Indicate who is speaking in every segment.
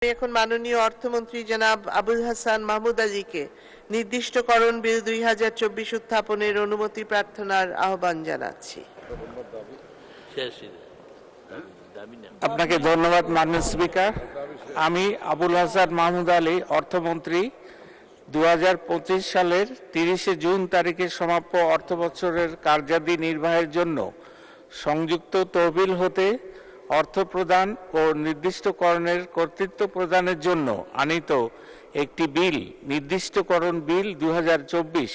Speaker 1: এখন মাননীয় অর্থমন্ত্রী জনাব আবুল হাসান মাহমুদ আলীকে নির্দিষ্টকরণ বিল 2024 উত্থাপনের অনুমতি প্রার্থনার আহ্বান জানাচ্ছি।
Speaker 2: আপনাকে ধন্যবাদ মাননীয় স্পিকার। আমি আবুল হাসান মাহমুদ আলী অর্থমন্ত্রী 2025 সালের 30 জুন তারিখে সমাপ্য অর্থবছরের কার্যাদি নির্বাহের জন্য সংযুক্ত তহবিল হতে অর্থ প্রদান ও নির্দিষ্টকরণের কর্তৃত্ব প্রদানের জন্য আনীত একটি বিল নির্দিষ্টকরণ বিল 2024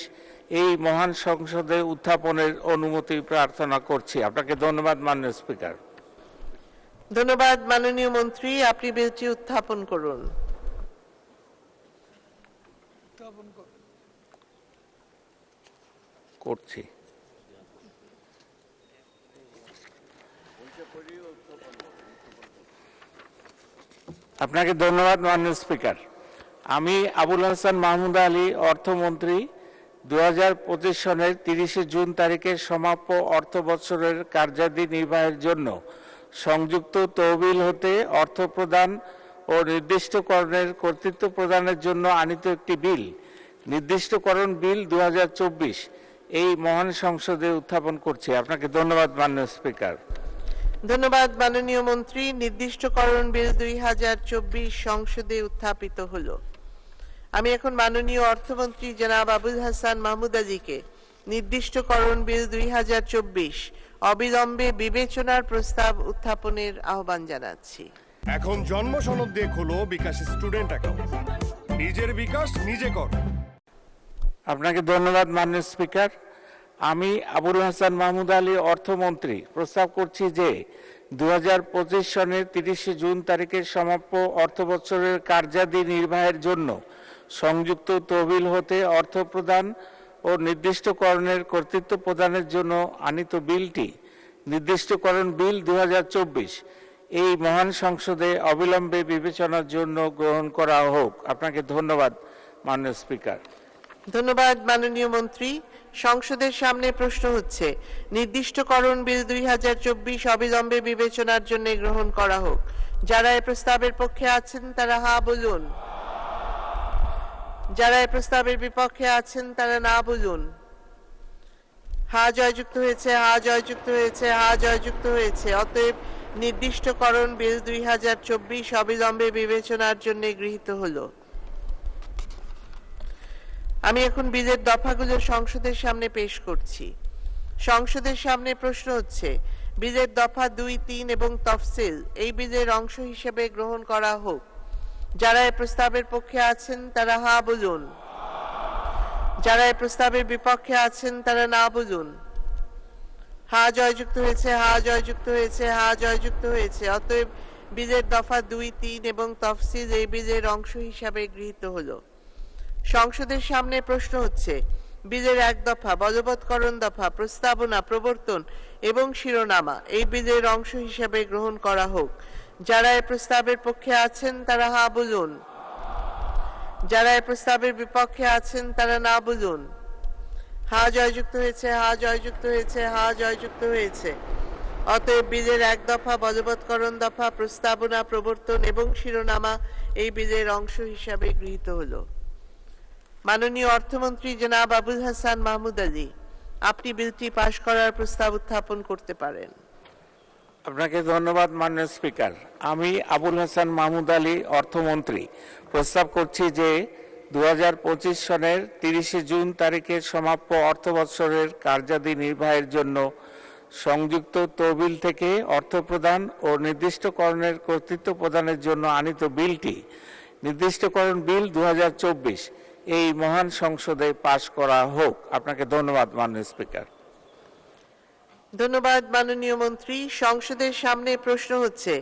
Speaker 2: এই মহান সংসদে উত্থাপনের অনুমতি প্রার্থনা করছি। আপনাকে ধন্যবাদ মাননীয় স্পিকার।
Speaker 1: ধন্যবাদ মাননীয় মন্ত্রী, আপনি বিলটি উত্থাপন করুন।
Speaker 2: করছি। আপনাকে ধন্যবাদ মাননীয় স্পিকার। আমি আবুল হাসান মাহমুদ আলী অর্থমন্ত্রী 2025 সনের 30 জুন তারিখে সমাপ্য অর্থ বছরের কার্যাদি নির্বাহের জন্য সংযুক্ত তহবিল হতে অর্থ প্রদান ও নির্দিষ্টকরণের কর্তৃত্ব প্রদানের জন্য আনীত একটি বিল নির্দিষ্টকরণ বিল 2024 এই মহান সংসদে উত্থাপন করছি। আপনাকে ধন্যবাদ মাননীয় স্পিকার।
Speaker 1: ধন্যবাদ মাননীয় মন্ত্রী, নির্দিষ্টকরণ বিল 2024 সংসদে উত্থাপিত হলো। আমি এখন মাননীয় অর্থমন্ত্রী জনাব আবুল হাসান মাহমুদ আলীকে নির্দিষ্টকরণ বিল 2024 অবিলম্বে বিবেচনার প্রস্তাব উত্থাপনের আহ্বান জানাচ্ছি।
Speaker 3: এখন জন্ম সনদ দিয়ে খোলো বিকাশ স্টুডেন্ট অ্যাকাউন্ট, নিজের বিকাশ নিজে কর।
Speaker 2: আপনাকে ধন্যবাদ মাননীয় স্পিকার। আমি আবুল হাসান মাহমুদ আলী অর্থমন্ত্রী প্রস্তাব করছি যে 2025 সনের 30 জুন তারিখে সমাপ্য অর্থবছরের কার্যাদি নির্বাহের জন্য সংযুক্ত তহবিল হতে অর্থ প্রদান ও নির্দিষ্টকরণের কর্তৃত্ব প্রদানের জন্য আনীত বিলটি নির্দিষ্টকরণ বিল 2024 এই মহান সংসদে অবিলম্বে বিবেচনার জন্য গ্রহণ করা হোক। আপনাকে ধন্যবাদ মাননীয় স্পিকার।
Speaker 1: ধন্যবাদ মাননীয় মন্ত্রী। সংসদের সামনে প্রশ্ন হচ্ছে নির্দিষ্টকরণ বিল 2024 অবিলম্বে বিবেচনার জন্য গ্রহণ করা হোক। যারা এই প্রস্তাবের পক্ষে আছেন তারা হা বলুন, যারা এই প্রস্তাবের বিপক্ষে আছেন তারা না বলুন। হা জয়যুক্ত হয়েছে, হা জয়যুক্ত হয়েছে, হা জয়যুক্ত হয়েছে। অতএব নির্দিষ্টকরণ বিল 2024 অবিলম্বে বিবেচনার জন্য গৃহীত হলো। আমি এখন বিলের দফাগুলো সংসদের সামনে পেশ করছি। সংসদের সামনে প্রশ্ন হচ্ছে বিলের দফা 2, 3 এবং তফসিল এই বিলের অংশ হিসেবে গ্রহণ করা হোক। যারা এই প্রস্তাবের পক্ষে আছেন তারা হা বলুন, যারা এই প্রস্তাবের বিপক্ষে আছেন তারা না বলুন। হা জয়যুক্ত হয়েছে, হা জয়যুক্ত হয়েছে, হা জয়যুক্ত হয়েছে। অতএব বিলের দফা 2, 3 এবং তফসিল এই বিলের অংশ হিসাবে গৃহীত হলো। সংসদের সামনে প্রশ্ন হচ্ছে বিলের 1 দফা বলবৎকরণ দফা প্রস্তাবনা প্রবর্তন এবং শিরোনামা এই বিলের অংশ হিসাবে গ্রহণ করা হোক। যারা এই প্রস্তাবের পক্ষে আছেন তারা হা বলুন, যারা এই প্রস্তাবের বিপক্ষে আছেন তারা না বলুন। হা জয়যুক্ত হয়েছে, হা জয়যুক্ত হয়েছে, হা জয়যুক্ত হয়েছে। অতএব বিলের 1 দফা বলবৎকরণ দফা প্রস্তাবনা প্রবর্তন এবং শিরোনামা এই বিলের অংশ হিসাবে গৃহীত হলো। মাননীয় অর্থমন্ত্রী জনাব আবুল হাসান মাহমুদ আলী, আপনি বিলটি পাশ করার প্রস্তাব উত্থাপন করতে পারেন।
Speaker 2: আপনাকে ধন্যবাদ মাননীয় স্পিকার। আমি আবুল হাসান মাহমুদ আলী অর্থমন্ত্রী প্রস্তাব করছি যে 2025 সনের 30 জুন তারিখে সমাপ্য অর্থবৎসরের কার্যাদি নির্বাহের জন্য সংযুক্ত তহবিল থেকে অর্থ প্রদান ও নির্দিষ্টকরণের কর্তৃত্ব প্রদানের জন্য আনীত বিলটি নির্দিষ্টকরণ বিল 2024 এই মহান সংসদে পাশ করা হোক। আপনাকে ধন্যবাদ মাননীয় স্পিকার।
Speaker 1: ধন্যবাদ মাননীয় মন্ত্রী। সংসদের সামনে প্রশ্ন হচ্ছে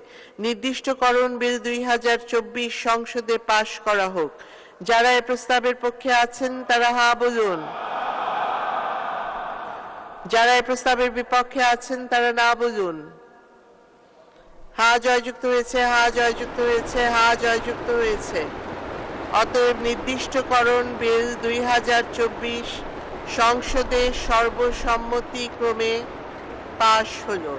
Speaker 1: নির্দিষ্টকরণ বিল 2024 সংসদে পাশ করা হোক। যারা এই প্রস্তাবের পক্ষে আছেন তারা হা বলুন, যারা এই প্রস্তাবের বিপক্ষে আছেন তারা না বলুন। হা জয়যুক্ত হয়েছে, হা জয়যুক্ত হয়েছে, হা জয়যুক্ত হয়েছে। অতএব নির্দিষ্টকরণ বিল 2024 সংসদে সর্বসম্মতিক্রমে পাশ হলো।